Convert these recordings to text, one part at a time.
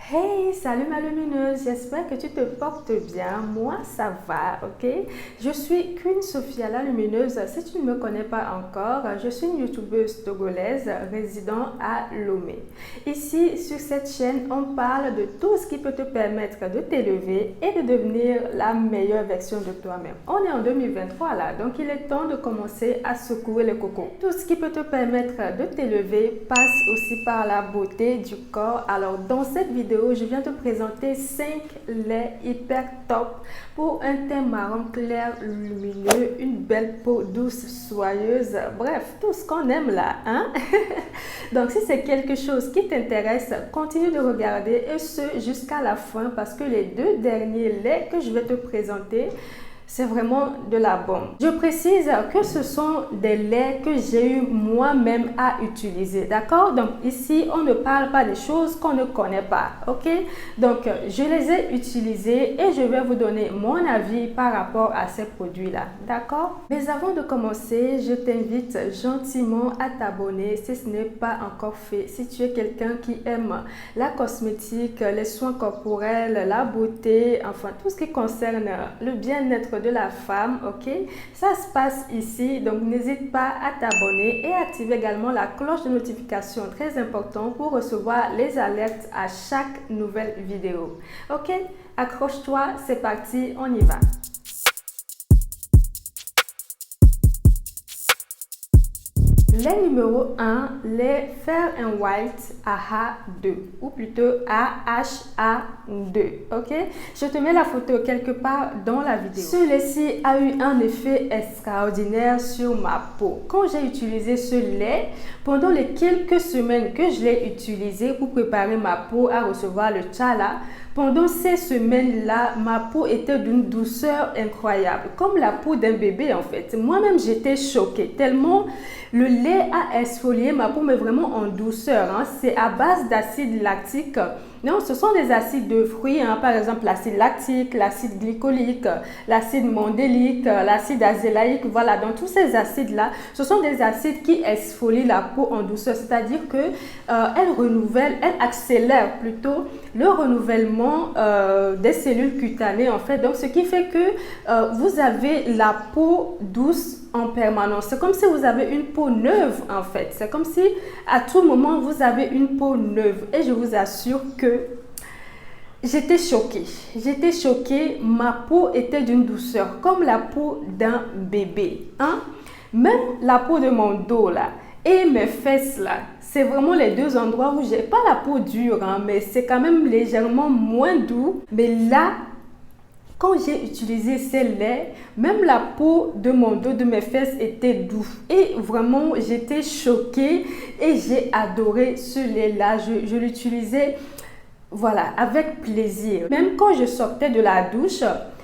Hey, salut ma lumineuse, j'espère que tu te portes bien. Moi, ça va, ok? Je suis Queen Sophia la lumineuse. Si tu ne me connais pas encore, je suis une youtubeuse togolaise résidant à Lomé. Ici, sur cette chaîne, on parle de tout ce qui peut te permettre de t'élever et de devenir la meilleure version de toi-même. On est en 2023 là, donc il est temps de commencer à secouer les cocos. Tout ce qui peut te permettre de t'élever passe aussi par la beauté du corps. Alors, dans cette vidéo, je viens te présenter 5 laits hyper top pour un teint marron clair lumineux, une belle peau douce, soyeuse, bref, tout ce qu'on aime là, hein? Donc si c'est quelque chose qui t'intéresse, continue de regarder et ce jusqu'à la fin parce que les deux derniers laits que je vais te présenter, c'est vraiment de la bombe. Je précise que ce sont des laits que j'ai eu moi-même à utiliser, d'accord? Donc ici, on ne parle pas des choses qu'on ne connaît pas, ok? Donc je les ai utilisés et je vais vous donner mon avis par rapport à ces produits-là, d'accord? Mais avant de commencer, je t'invite gentiment à t'abonner si ce n'est pas encore fait. Si tu es quelqu'un qui aime la cosmétique, les soins corporels, la beauté, enfin tout ce qui concerne le bien-être de la femme, ok? Ça se passe ici, donc n'hésite pas à t'abonner et activer également la cloche de notification, très important pour recevoir les alertes à chaque nouvelle vidéo. Ok? Accroche-toi, c'est parti, on y va. Les numéro 1, les Fair and White AHA2 ou plutôt AHA2, ok? Je te mets la photo quelque part dans la vidéo. Celui-ci a eu un effet extraordinaire sur ma peau. Quand j'ai utilisé ce lait, pendant les quelques semaines que je l'ai utilisé pour préparer ma peau à recevoir le tchala, pendant ces semaines-là, ma peau était d'une douceur incroyable, comme la peau d'un bébé en fait. Moi-même, j'étais choquée tellement le lait a exfolié ma peau, mais vraiment en douceur. Hein. C'est à base d'acide lactique. Non, ce sont des acides de fruits, hein. Par exemple l'acide lactique, l'acide glycolique, l'acide mandélique, l'acide azélaïque. Voilà, donc tous ces acides-là, ce sont des acides qui exfolient la peau en douceur. C'est-à-dire que elles accélèrent plutôt le renouvellement des cellules cutanées en fait. Donc ce qui fait que vous avez la peau douce en permanence. C'est comme si vous avez une peau neuve en fait. C'est comme si à tout moment vous avez une peau neuve. Et je vous assure que j'étais choquée. J'étais choquée. Ma peau était d'une douceur comme la peau d'un bébé. Hein? Même la peau de mon dos là et mes fesses là. C'est vraiment les deux endroits où j'ai pas la peau dure, hein, mais c'est quand même légèrement moins doux. Mais là, quand j'ai utilisé ces laits, même la peau de mon dos, de mes fesses était douce. Et vraiment, j'étais choquée et j'ai adoré ce lait-là. Je l'utilisais, voilà, avec plaisir. Même quand je sortais de la douche,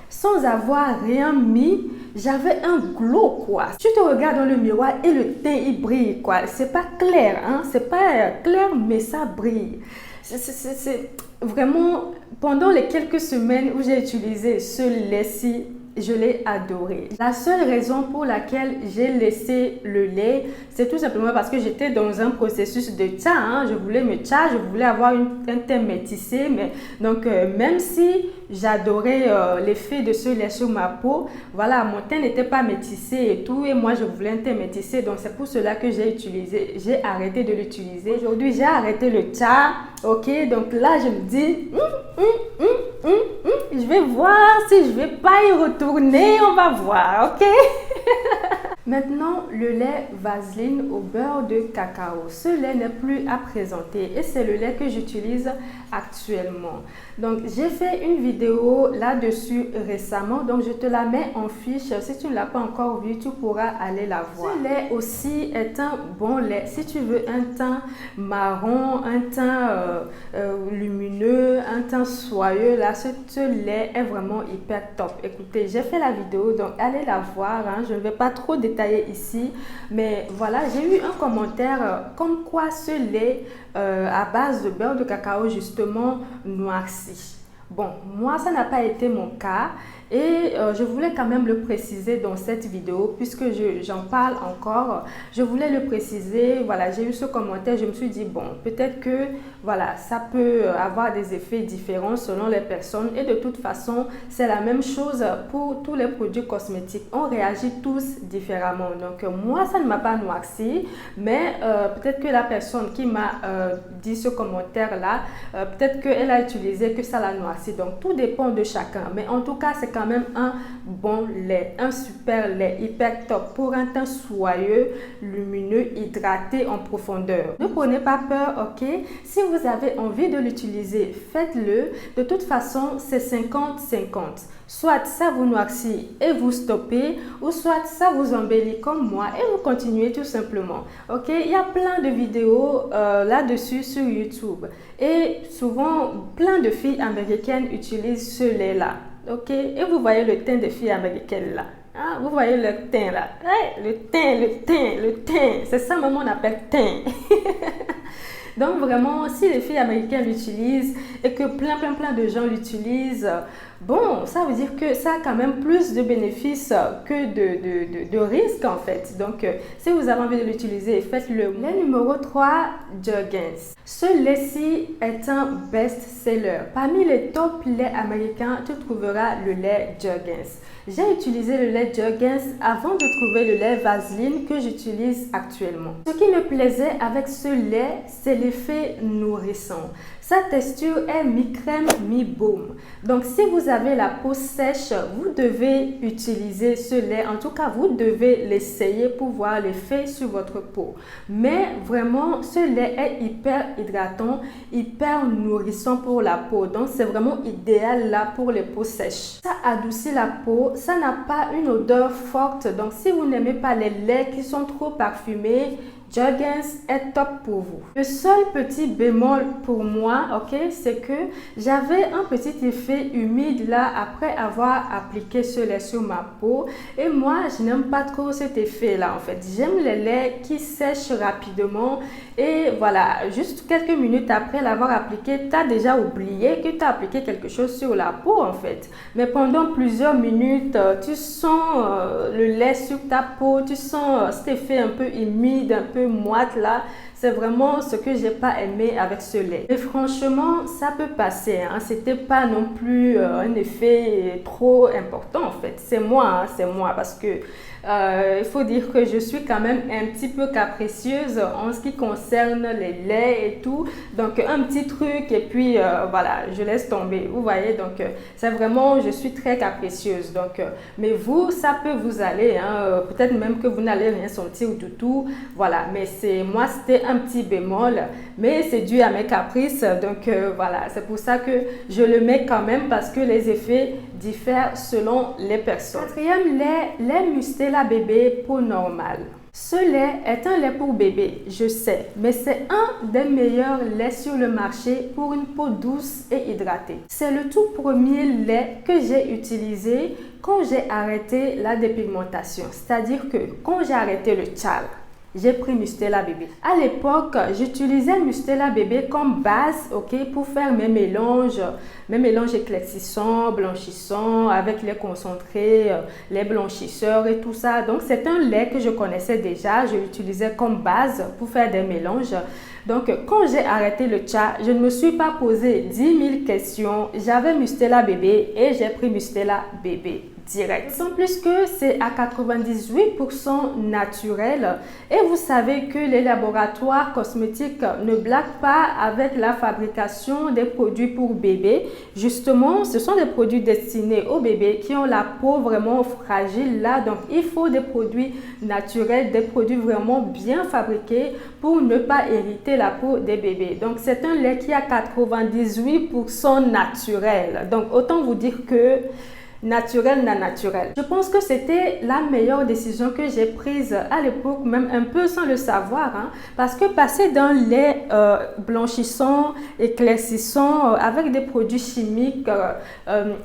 sans avoir rien mis, j'avais un glow quoi. Tu te regardes dans le miroir et le teint il brille quoi. C'est pas clair, hein, c'est pas clair mais ça brille. C'est vraiment pendant les quelques semaines où j'ai utilisé ce lait-ci, je l'ai adoré. La seule raison pour laquelle j'ai laissé le lait, c'est tout simplement parce que j'étais dans un processus de tcha. Hein. Je voulais me tcha, je voulais avoir un teint métissé. Mais donc, même si j'adorais l'effet de ce lait sur ma peau, voilà, mon teint n'était pas métissé et tout. Et moi, je voulais un teint métissé. Donc, c'est pour cela que j'ai arrêté de l'utiliser. Aujourd'hui, j'ai arrêté le tcha. Ok, donc là, je me dis, je vais voir si je vais pas y retourner, on va voir, ok? Maintenant, le lait Vaseline au beurre de cacao. Ce lait n'est plus à présenter et c'est le lait que j'utilise actuellement. Donc, j'ai fait une vidéo là-dessus récemment, donc je te la mets en fiche. Si tu ne l'as pas encore vue, tu pourras aller la voir. Ce lait aussi est un bon lait. Si tu veux un teint marron, un teint lumineux, un teint soyeux, là, ce lait est vraiment hyper top. Écoutez, j'ai fait la vidéo, donc allez la voir. Hein. Je ne vais pas trop détailler ici, mais voilà, j'ai eu un commentaire comme quoi ce lait à base de beurre de cacao justement noirci. Bon, moi, ça n'a pas été mon cas et je voulais quand même le préciser dans cette vidéo puisque j'en parle encore. Je voulais le préciser, voilà, j'ai eu ce commentaire, je me suis dit, bon, peut-être que, voilà, ça peut avoir des effets différents selon les personnes et de toute façon, c'est la même chose pour tous les produits cosmétiques. On réagit tous différemment. Donc, moi, ça ne m'a pas noirci, mais peut-être que la personne qui m'a dit ce commentaire-là, peut-être qu'elle a utilisé que ça l'a noirci. Donc, tout dépend de chacun. Mais en tout cas, c'est quand même un bon lait, un super lait, hyper top pour un teint soyeux, lumineux, hydraté en profondeur. Ne prenez pas peur, ok? Si vous avez envie de l'utiliser, faites-le. De toute façon, c'est 50-50. Soit ça vous noircit et vous stoppez, ou soit ça vous embellit comme moi et vous continuez tout simplement. Ok, il y a plein de vidéos là-dessus sur YouTube et souvent plein de filles américaines utilisent ce lait-là. Ok, et vous voyez le teint des filles américaines là. Ah, vous voyez le teint là. Hey, le teint. C'est ça même on appelle teint. Donc vraiment, si les filles américaines l'utilisent et que plein de gens l'utilisent, bon, ça veut dire que ça a quand même plus de bénéfices que de risques en fait. Donc, si vous avez envie de l'utiliser, faites-le. Lait numéro 3, Jergens. Ce lait-ci est un best-seller. Parmi les top laits américains, tu trouveras le lait Jergens. J'ai utilisé le lait Jergens avant de trouver le lait Vaseline que j'utilise actuellement. Ce qui me plaisait avec ce lait, c'est l'effet nourrissant. Sa texture est mi-crème, mi-baume. Donc, si vous avez la peau sèche, vous devez utiliser ce lait. En tout cas, vous devez l'essayer pour voir l'effet sur votre peau. Mais vraiment, ce lait est hyper hydratant, hyper nourrissant pour la peau. Donc, c'est vraiment idéal là pour les peaux sèches. Ça adoucit la peau. Ça n'a pas une odeur forte. Donc, si vous n'aimez pas les laits qui sont trop parfumés, Jergens est top pour vous. Le seul petit bémol pour moi, ok, c'est que j'avais un petit effet humide là après avoir appliqué ce lait sur ma peau. Et moi, je n'aime pas trop cet effet là en fait. J'aime les laits qui sèchent rapidement. Et voilà, juste quelques minutes après l'avoir appliqué, tu as déjà oublié que tu as appliqué quelque chose sur la peau en fait. Mais pendant plusieurs minutes, tu sens le lait sur ta peau, tu sens cet effet un peu humide, un peu moite là. C'est vraiment ce que j'ai pas aimé avec ce lait. Et franchement, ça peut passer. Hein. C'était pas non plus un effet trop important en fait. C'est moi parce que il faut dire que je suis quand même un petit peu capricieuse en ce qui concerne les laits et tout. Donc un petit truc et puis voilà, je laisse tomber. Vous voyez, donc c'est vraiment, je suis très capricieuse. Donc, mais vous, ça peut vous aller. Hein. Peut-être même que vous n'allez rien sentir du tout. Voilà, mais moi, c'était un petit bémol. Mais c'est dû à mes caprices. Donc voilà, c'est pour ça que je le mets quand même parce que les effets diffèrent selon les personnes. Quatrième lait Mustela bébé peau normale. Ce lait est un lait pour bébé, je sais, mais c'est un des meilleurs laits sur le marché pour une peau douce et hydratée. C'est le tout premier lait que j'ai utilisé quand j'ai arrêté la dépigmentation, c'est-à-dire que quand j'ai arrêté le tchal, j'ai pris Mustela bébé. À l'époque, j'utilisais Mustela bébé comme base, ok, pour faire mes mélanges éclaircissants, blanchissants, avec les concentrés, les blanchisseurs et tout ça. Donc, c'est un lait que je connaissais déjà. Je l'utilisais comme base pour faire des mélanges. Donc, quand j'ai arrêté le tcha, je ne me suis pas posé 10 000 questions. J'avais Mustela bébé et j'ai pris Mustela bébé direct. Sans plus que c'est à 98% naturel et vous savez que les laboratoires cosmétiques ne blaguent pas avec la fabrication des produits pour bébés. Justement, ce sont des produits destinés aux bébés qui ont la peau vraiment fragile là. Donc, il faut des produits naturels, des produits vraiment bien fabriqués pour ne pas irriter la peau des bébés. Donc, c'est un lait qui est à 98% naturel. Donc, autant vous dire que naturel, non naturel. Je pense que c'était la meilleure décision que j'ai prise à l'époque, même un peu sans le savoir, hein, parce que passer d'un lait blanchissant, éclaircissant, avec des produits chimiques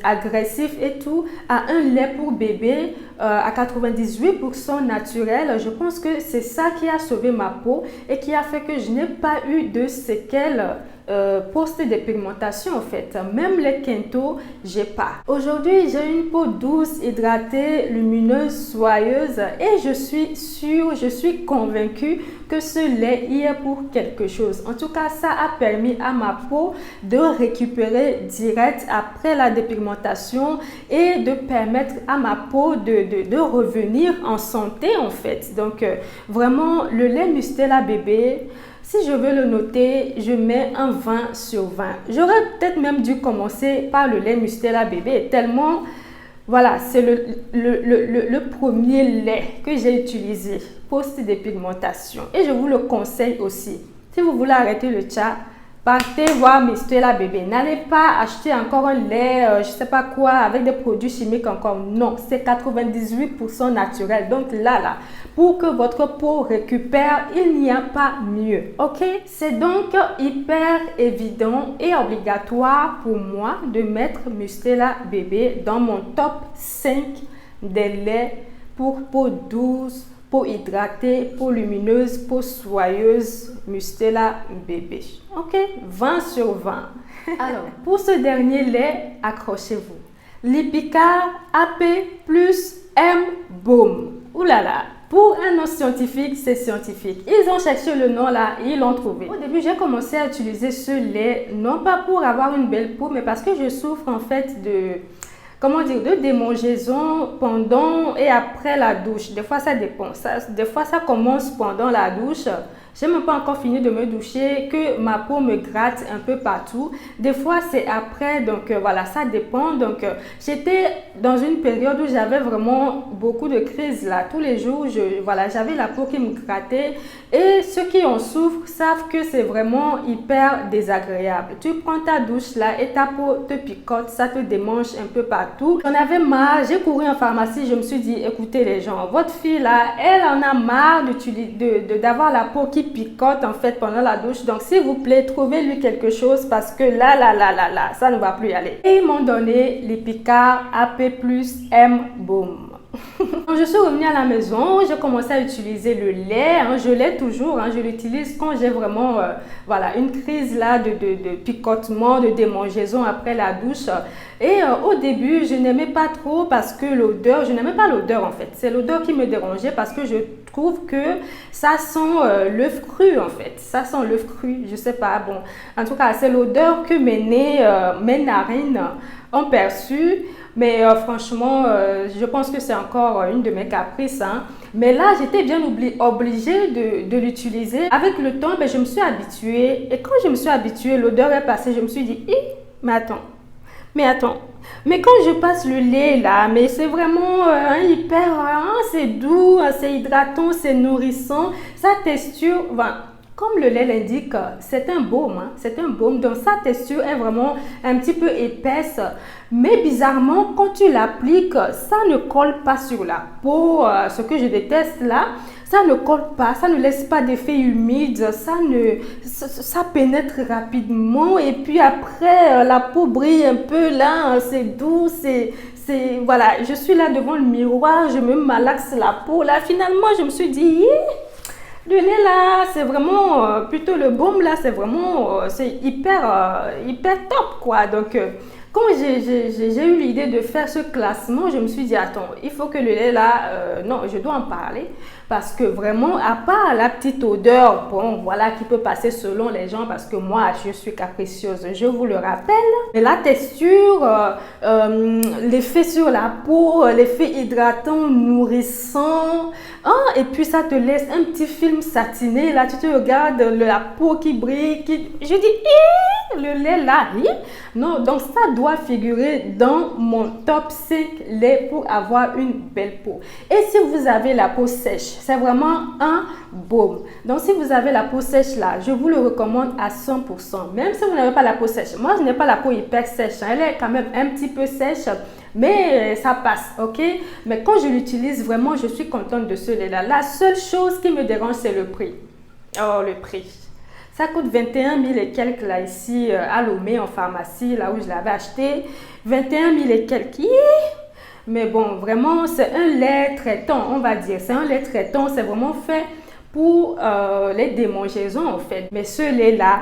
agressifs et tout, à un lait pour bébé à 98% naturel, je pense que c'est ça qui a sauvé ma peau et qui a fait que je n'ai pas eu de séquelles post-dépigmentation en fait. Même les Kento, j'ai pas. Aujourd'hui, j'ai une peau douce, hydratée, lumineuse, soyeuse et je suis sûre, je suis convaincue que ce lait y est pour quelque chose. En tout cas, ça a permis à ma peau de récupérer direct après la dépigmentation et de permettre à ma peau de revenir en santé en fait. Donc, vraiment, le lait Mustela bébé, si je veux le noter, je mets un 20 sur 20. J'aurais peut-être même dû commencer par le lait Mustela bébé, tellement, voilà, c'est le premier lait que j'ai utilisé post-dépigmentation. Et je vous le conseille aussi. Si vous voulez arrêter le chat, partez voir Mustela bébé. N'allez pas acheter encore un lait, je ne sais pas quoi, avec des produits chimiques encore. Non, c'est 98% naturel. Donc là, pour que votre peau récupère, il n'y a pas mieux. Ok? C'est donc hyper évident et obligatoire pour moi de mettre Mustela bébé dans mon top 5 des laits pour peau douce, peau hydratée, peau lumineuse, peau soyeuse, Mustela bébé. Ok, 20 sur 20. Alors, pour ce dernier lait, accrochez-vous. Lipika AP plus M Boom. Ouh là là. Pour un nom scientifique, c'est scientifique. Ils ont cherché le nom là et ils l'ont trouvé. Au début, j'ai commencé à utiliser ce lait, non pas pour avoir une belle peau, mais parce que je souffre en fait de... comment dire, de démangeaison pendant et après la douche. Des fois, ça dépend. Des fois, ça commence pendant la douche. Je n'ai même pas encore fini de me doucher, que ma peau me gratte un peu partout. Des fois, c'est après. Donc, voilà, ça dépend. Donc, j'étais dans une période où j'avais vraiment beaucoup de crises là. Tous les jours, voilà, j'avais la peau qui me grattait. Et ceux qui en souffrent savent que c'est vraiment hyper désagréable. Tu prends ta douche là et ta peau te picote, ça te démange un peu partout. J'en avais marre, j'ai couru en pharmacie, je me suis dit, écoutez les gens, votre fille là, elle en a marre d'avoir la peau qui picote en fait pendant la douche. Donc s'il vous plaît, trouvez-lui quelque chose parce que là, ça ne va plus y aller. Et ils m'ont donné les Lipika AP plus M Boom. Quand je suis revenue à la maison, j'ai commencé à utiliser le lait. Je l'ai toujours, je l'utilise quand j'ai vraiment voilà, une crise là de picotement, de démangeaison après la douche. Et au début, je n'aimais pas trop parce que l'odeur, je n'aimais pas l'odeur en fait. C'est l'odeur qui me dérangeait parce que je trouve que ça sent l'œuf cru en fait. Ça sent l'œuf cru, je sais pas. Bon, en tout cas, c'est l'odeur que mes narines ont perçue. Mais franchement, je pense que c'est encore une de mes caprices. Mais là, j'étais bien obligée de l'utiliser. Avec le temps, je me suis habituée. Et quand je me suis habituée, l'odeur est passée. Je me suis dit, mais attends. Mais quand je passe le lait là, mais c'est vraiment hyper, c'est doux, c'est hydratant, c'est nourrissant. Sa texture, comme le lait l'indique, c'est un baume. C'est un baume, donc sa texture est vraiment un petit peu épaisse. Mais bizarrement, quand tu l'appliques, ça ne colle pas sur la peau. Ce que je déteste là, ça ne colle pas, ça ne laisse pas d'effet humide, ça pénètre rapidement. Et puis après, la peau brille un peu là, c'est doux, voilà. Je suis là devant le miroir, je me malaxe la peau. Là, finalement, je me suis dit... le lait là, c'est vraiment, plutôt le baume là, c'est vraiment, c'est hyper top quoi. Donc, quand j'ai eu l'idée de faire ce classement, je me suis dit, attends, il faut que le lait là, non, je dois en parler. Parce que vraiment, à part la petite odeur, bon, voilà, qui peut passer selon les gens, parce que moi, je suis capricieuse, je vous le rappelle. Mais la texture, l'effet sur la peau, l'effet hydratant, nourrissant, et puis ça te laisse un petit film satiné, là, tu te regardes la peau qui brille, je dis, le lait là, non, donc ça doit figurer dans mon top 5 lait pour avoir une belle peau. Et si vous avez la peau sèche, c'est vraiment un baume. Donc, si vous avez la peau sèche là, je vous le recommande à 100%. Même si vous n'avez pas la peau sèche. Moi, je n'ai pas la peau hyper sèche. Elle est quand même un petit peu sèche, mais ça passe, ok? Mais quand je l'utilise, vraiment, je suis contente de ce lait-là. La seule chose qui me dérange, c'est le prix. Oh, le prix. Ça coûte 21 000 et quelques là ici à Lomé en pharmacie, là où je l'avais acheté. 21 000 et quelques. Mais bon, vraiment, c'est un lait traitant, on va dire. C'est un lait traitant, c'est vraiment fait pour les démangeaisons en fait. Mais ce lait-là,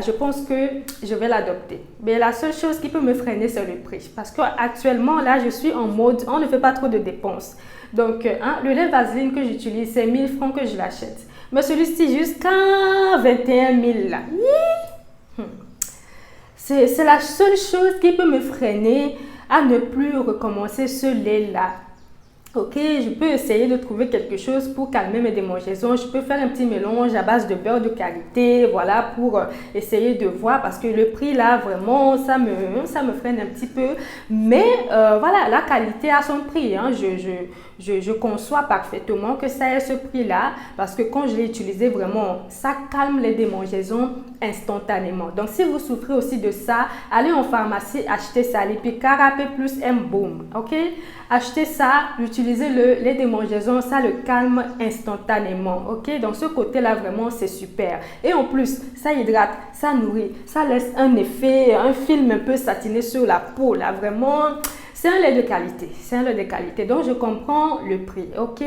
je pense que je vais l'adopter. Mais la seule chose qui peut me freiner, c'est le prix. Parce qu'actuellement, là, je suis en mode, on ne fait pas trop de dépenses. Donc, le lait Vaseline que j'utilise, c'est 1000 francs que je l'achète. Mais celui-ci, jusqu'à 21 000 là. C'est la seule chose qui peut me freiner à ne plus recommencer ce lait-là. Ok, je peux essayer de trouver quelque chose pour calmer mes démangeaisons. Je peux faire un petit mélange à base de beurre de qualité, voilà, pour essayer de voir parce que le prix là, vraiment, ça me freine un petit peu. Mais voilà, la qualité a son prix. Hein. Je conçois parfaitement que ça ait ce prix-là parce que quand je l'ai utilisé, vraiment, ça calme les démangeaisons instantanément. Donc, si vous souffrez aussi de ça, allez en pharmacie, achetez ça. L'Epicar AP plus M-Boom, ok? Achetez ça, utilisez les démangeaisons, ça le calme instantanément, ok? Donc, ce côté-là, vraiment, c'est super. Et en plus, ça hydrate, ça nourrit, ça laisse un effet, un film un peu satiné sur la peau, là, vraiment... C'est un lait de qualité, c'est un lait de qualité, donc je comprends le prix, ok?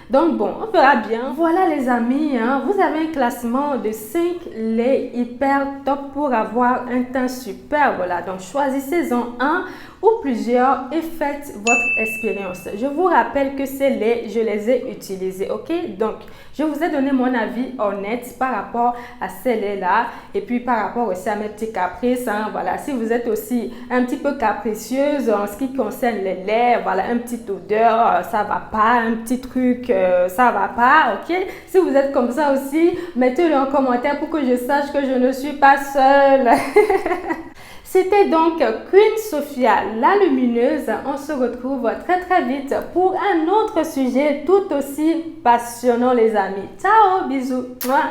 Donc bon, on verra bien. Voilà les amis, hein, vous avez un classement de 5 laits hyper top pour avoir un teint super, voilà. Donc choisissez-en un ou plusieurs et faites votre expérience. Je vous rappelle que ces laits, je les ai utilisés, ok? Donc, je vous ai donné mon avis honnête par rapport à ces laits-là et puis par rapport aussi à mes petits caprices, hein, voilà. Si vous êtes aussi un petit peu capricieuse en ce qui concerne les laits, voilà, une petite odeur, ça va pas, un petit truc, ça va pas, ok? Si vous êtes comme ça aussi, mettez-le en commentaire pour que je sache que je ne suis pas seule. C'était donc Queen Sophia, la lumineuse. On se retrouve très très vite pour un autre sujet tout aussi passionnant les amis. Ciao, bisous. Mouah.